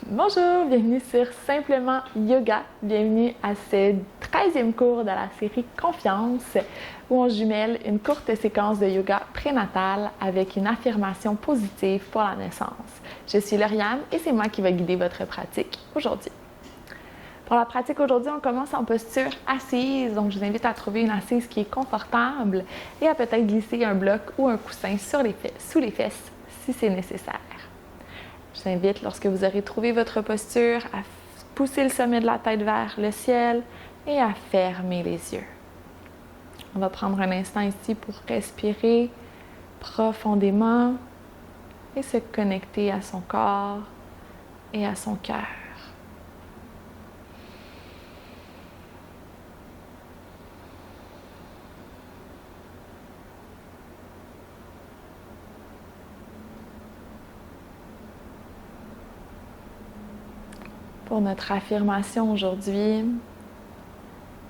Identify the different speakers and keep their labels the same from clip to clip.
Speaker 1: Bonjour, bienvenue sur Simplement Yoga. Bienvenue à ce 13e cours de la série Confiance où on jumelle une courte séquence de yoga prénatal avec une affirmation positive pour la naissance. Je suis Lauriane et c'est moi qui vais guider votre pratique aujourd'hui. Pour la pratique aujourd'hui, on commence en posture assise, donc je vous invite à trouver une assise qui est confortable et à peut-être glisser un bloc ou un coussin sous les fesses si c'est nécessaire. Je vous invite, lorsque vous aurez trouvé votre posture, à pousser le sommet de la tête vers le ciel et à fermer les yeux. On va prendre un instant ici pour respirer profondément et se connecter à son corps et à son cœur. Pour notre affirmation aujourd'hui,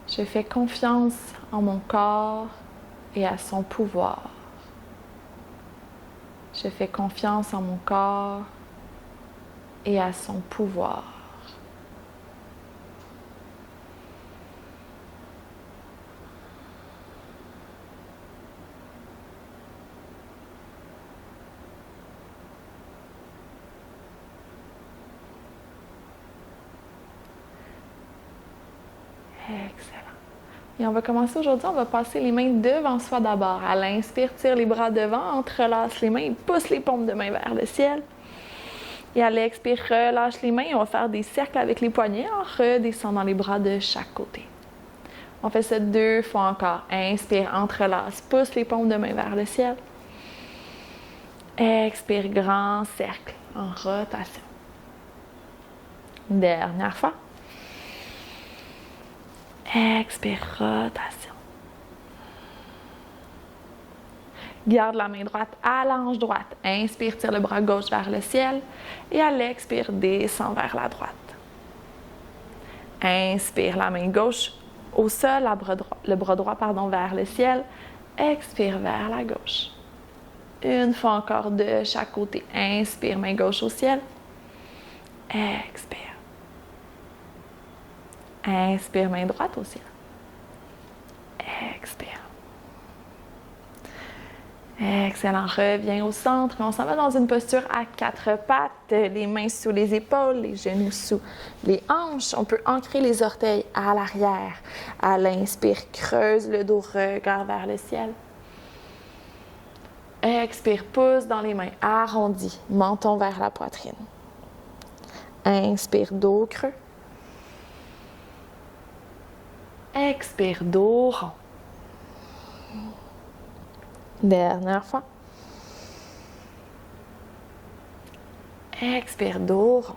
Speaker 1: je fais confiance en mon corps et à son pouvoir. Je fais confiance en mon corps et à son pouvoir. Excellent. Et on va commencer aujourd'hui, on va passer les mains devant soi d'abord. À l'inspire, tire les bras devant, entrelace les mains et pousse les paumes de main vers le ciel. Et à l'expire, relâche les mains et on va faire des cercles avec les poignets en redescendant les bras de chaque côté. On fait ça 2 fois encore. Inspire, entrelace, pousse les paumes de main vers le ciel. Expire, grand cercle en rotation. Dernière fois. Expire, rotation. Garde la main droite à la hanche droite. Inspire, tire le bras gauche vers le ciel. Et à l'expire, descend vers la droite. Inspire, la main gauche au sol, le bras droit vers le ciel. Expire vers la gauche. Une fois encore de chaque côté. Inspire, main gauche au ciel. Expire. Inspire, main droite au ciel. Expire. Excellent. Reviens au centre. On s'en va dans une posture à 4 pattes. Les mains sous les épaules, les genoux sous les hanches. On peut ancrer les orteils à l'arrière. À l'inspire, creuse le dos, regard vers le ciel. Expire, pouce dans les mains, arrondi, menton vers la poitrine. Inspire, dos creux. Expire, dos rond. Dernière fois. Expire, dos rond.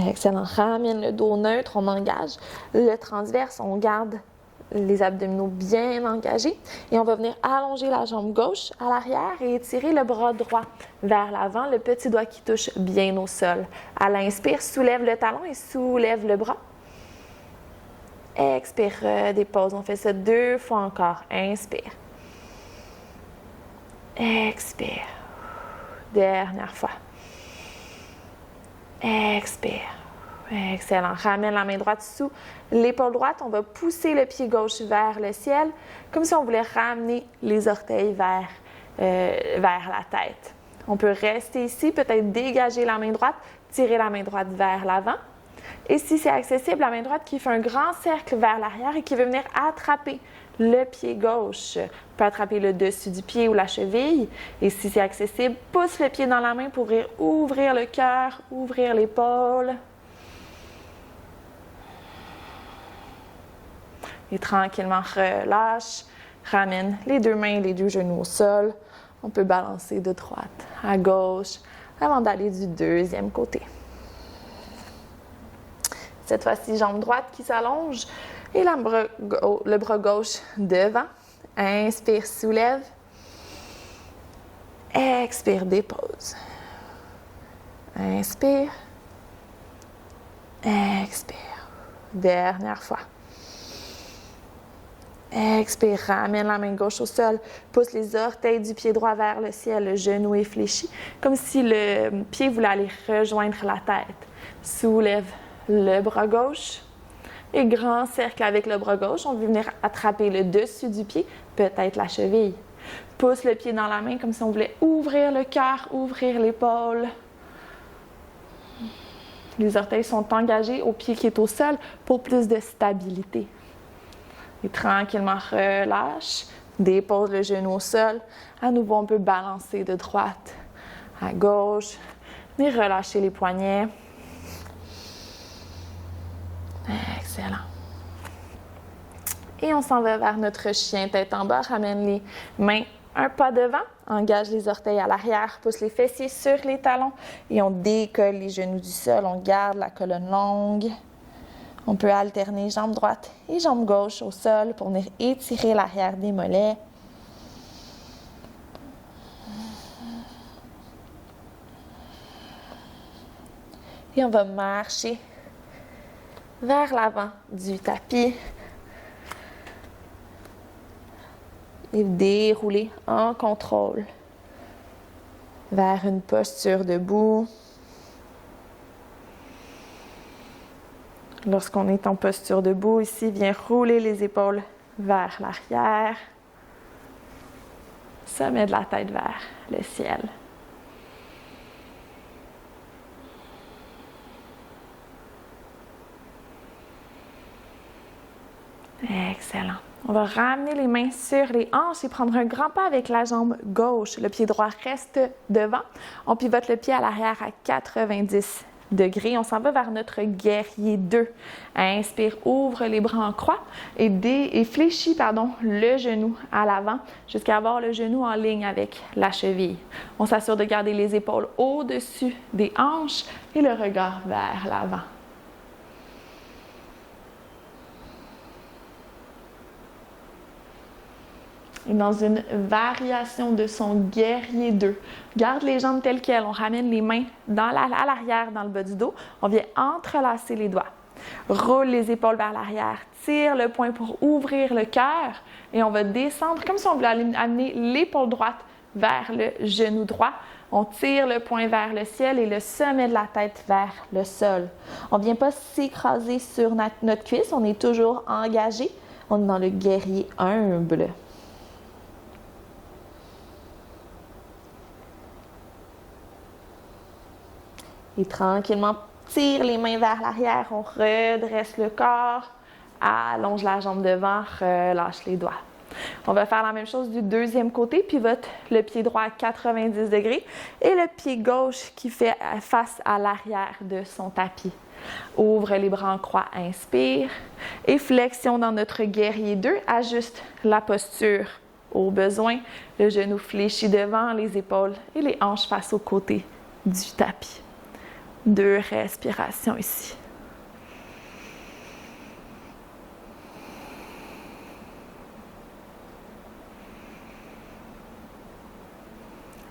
Speaker 1: Excellent. Ramène le dos neutre, on engage le transverse, on garde les abdominaux bien engagés et on va venir allonger la jambe gauche à l'arrière et étirer le bras droit vers l'avant, le petit doigt qui touche bien au sol. À l'inspire, soulève le talon et soulève le bras. Expire, dépose. On fait ça 2 fois encore. Inspire. Expire. Dernière fois. Expire. Excellent. Ramène la main droite sous l'épaule droite. On va pousser le pied gauche vers le ciel, comme si on voulait ramener les orteils vers la tête. On peut rester ici, peut-être dégager la main droite, tirer la main droite vers l'avant. Et si c'est accessible, la main droite qui fait un grand cercle vers l'arrière et qui veut venir attraper le pied gauche. On peut attraper le dessus du pied ou la cheville. Et si c'est accessible, pousse le pied dans la main pour ouvrir le cœur, ouvrir l'épaule. Et tranquillement, relâche. Ramène les 2 mains et les 2 genoux au sol. On peut balancer de droite à gauche avant d'aller du deuxième côté. Cette fois-ci, jambe droite qui s'allonge et le bras gauche devant. Inspire, soulève. Expire, dépose. Inspire. Expire. Dernière fois. Expire, ramène la main gauche au sol, pousse les orteils du pied droit vers le ciel, le genou est fléchi, comme si le pied voulait aller rejoindre la tête. Soulève le bras gauche et grand cercle avec le bras gauche. On veut venir attraper le dessus du pied, peut-être la cheville. Pousse le pied dans la main comme si on voulait ouvrir le cœur, ouvrir l'épaule. Les orteils sont engagés au pied qui est au sol pour plus de stabilité. Et tranquillement, relâche, dépose le genou au sol. À nouveau, on peut balancer de droite à gauche. Et relâcher les poignets. Excellent. Et on s'en va vers notre chien tête en bas. Ramène les mains un pas devant. Engage les orteils à l'arrière. Pousse les fessiers sur les talons. Et on décolle les genoux du sol. On garde la colonne longue. On peut alterner jambe droite et jambe gauche au sol pour venir étirer l'arrière des mollets. Et on va marcher vers l'avant du tapis et dérouler en contrôle vers une posture debout. Lorsqu'on est en posture debout, ici, viens rouler les épaules vers l'arrière. Sommet de la tête vers le ciel. Excellent. On va ramener les mains sur les hanches et prendre un grand pas avec la jambe gauche. Le pied droit reste devant. On pivote le pied à l'arrière à 90 degrés. On s'en va vers notre guerrier 2. Inspire, ouvre les bras en croix et fléchis le genou à l'avant jusqu'à avoir le genou en ligne avec la cheville. On s'assure de garder les épaules au-dessus des hanches et le regard vers l'avant. Et dans une variation de son guerrier 2. Garde les jambes telles quelles. On ramène les mains à l'arrière dans le bas du dos. On vient entrelacer les doigts. Roule les épaules vers l'arrière. Tire le poing pour ouvrir le cœur. Et on va descendre comme si on voulait amener l'épaule droite vers le genou droit. On tire le poing vers le ciel et le sommet de la tête vers le sol. On ne vient pas s'écraser sur notre cuisse. On est toujours engagé. On est dans le guerrier humble. Et tranquillement, tire les mains vers l'arrière, on redresse le corps, allonge la jambe devant, relâche les doigts. On va faire la même chose du deuxième côté, pivote le pied droit à 90 degrés et le pied gauche qui fait face à l'arrière de son tapis. Ouvre les bras en croix, inspire et flexion dans notre guerrier 2, ajuste la posture au besoin, le genou fléchi devant, les épaules et les hanches face au côté du tapis. 2 respirations ici.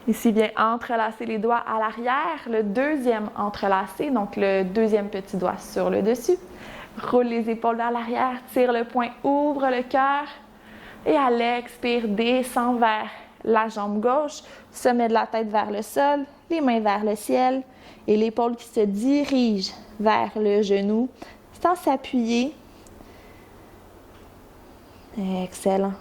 Speaker 1: Ici, bien entrelacer les doigts à l'arrière, le deuxième entrelacé, donc le deuxième petit doigt sur le dessus. Roule les épaules vers l'arrière, tire le poing, ouvre le cœur et à l'expire, descend vers la jambe gauche, sommet de la tête vers le sol, les mains vers le ciel. Et l'épaule qui se dirige vers le genou sans s'appuyer. Excellent.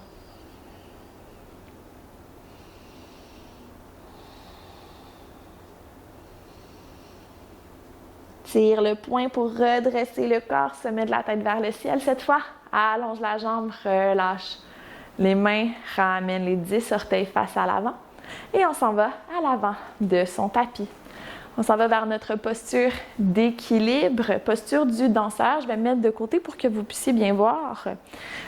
Speaker 1: Tire le poing pour redresser le corps, sommet de la tête vers le ciel. Cette fois, allonge la jambe, relâche les mains, ramène les 10 orteils face à l'avant. Et on s'en va à l'avant de son tapis. On s'en va vers notre posture d'équilibre, posture du danseur. Je vais me mettre de côté pour que vous puissiez bien voir.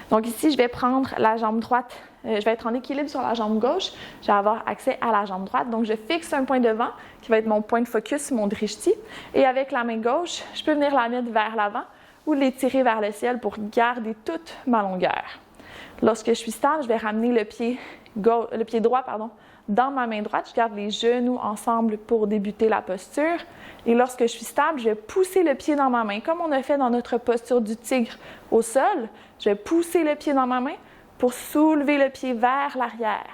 Speaker 1: Donc ici, je vais prendre la jambe droite. Je vais être en équilibre sur la jambe gauche. Je vais avoir accès à la jambe droite. Donc, je fixe un point devant qui va être mon point de focus, mon drishti. Et avec la main gauche, je peux venir la mettre vers l'avant ou l'étirer vers le ciel pour garder toute ma longueur. Lorsque je suis stable, je vais ramener le pied droit dans ma main droite. Je garde les genoux ensemble pour débuter la posture. Et lorsque je suis stable, je vais pousser le pied dans ma main, comme on a fait dans notre posture du tigre au sol. Je vais pousser le pied dans ma main pour soulever le pied vers l'arrière.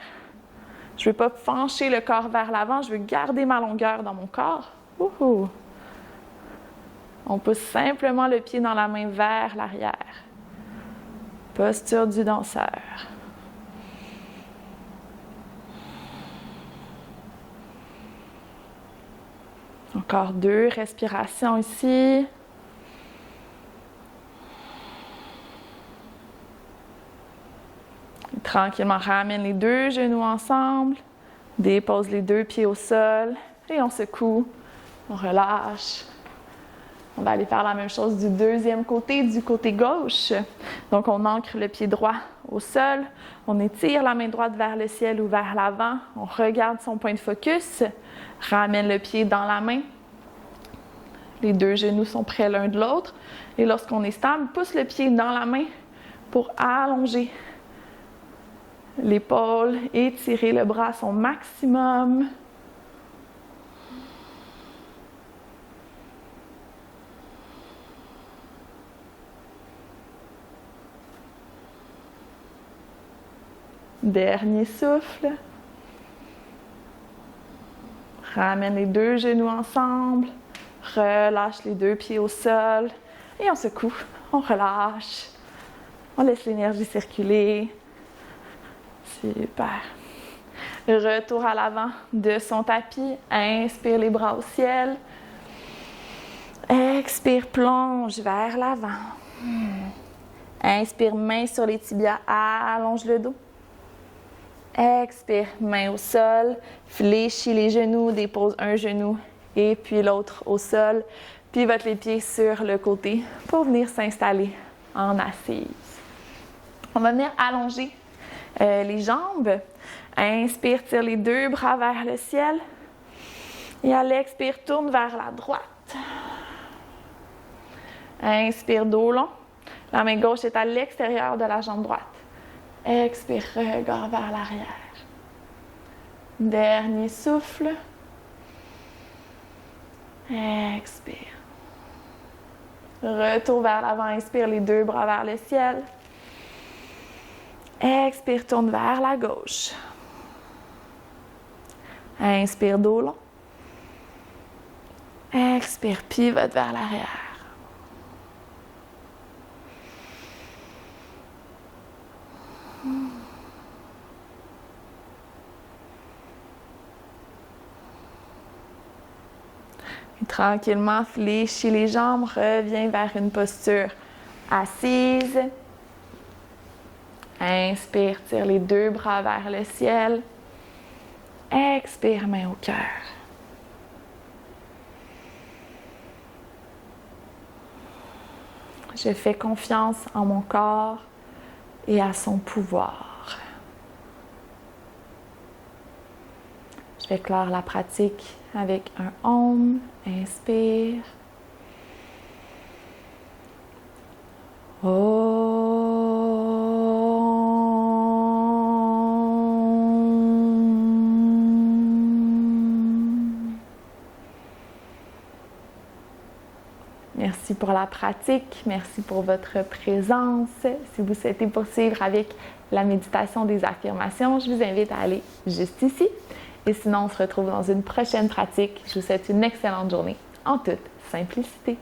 Speaker 1: Je ne veux pas pencher le corps vers l'avant, je veux garder ma longueur dans mon corps. Wouhou! On pousse simplement le pied dans la main vers l'arrière. Posture du danseur. Encore 2 respirations ici. Et tranquillement, ramène les 2 genoux ensemble. Dépose les 2 pieds au sol. Et on secoue. On relâche. On va aller faire la même chose du deuxième côté, du côté gauche. Donc, on ancre le pied droit au sol. On étire la main droite vers le ciel ou vers l'avant. On regarde son point de focus. Ramène le pied dans la main. Les 2 genoux sont près l'un de l'autre. Et lorsqu'on est stable, pousse le pied dans la main pour allonger l'épaule, étirer le bras à son maximum. Dernier souffle. Ramène les 2 genoux ensemble. Relâche les 2 pieds au sol. Et on secoue. On relâche. On laisse l'énergie circuler. Super. Retour à l'avant de son tapis. Inspire les bras au ciel. Expire, plonge vers l'avant. Inspire, main sur les tibias. Allonge le dos. Expire, main au sol, fléchis les genoux, dépose un genou et puis l'autre au sol. Pivote les pieds sur le côté pour venir s'installer en assise. On va venir allonger les jambes. Inspire, tire les 2 bras vers le ciel. Et à l'expire, tourne vers la droite. Inspire, dos long. La main gauche est à l'extérieur de la jambe droite. Expire, regard vers l'arrière. Dernier souffle. Expire. Retour vers l'avant, inspire les 2 bras vers le ciel. Expire, tourne vers la gauche. Inspire, dos long. Expire, pivote vers l'arrière. Et tranquillement, fléchis les jambes, reviens vers une posture assise. Inspire, tire les 2 bras vers le ciel. Expire, main au cœur. Je fais confiance en mon corps et à son pouvoir. Je vais clore la pratique avec un Om. Inspire. Merci pour la pratique, merci pour votre présence. Si vous souhaitez poursuivre avec la méditation des affirmations, je vous invite à aller juste ici. Et sinon, on se retrouve dans une prochaine pratique. Je vous souhaite une excellente journée en toute simplicité.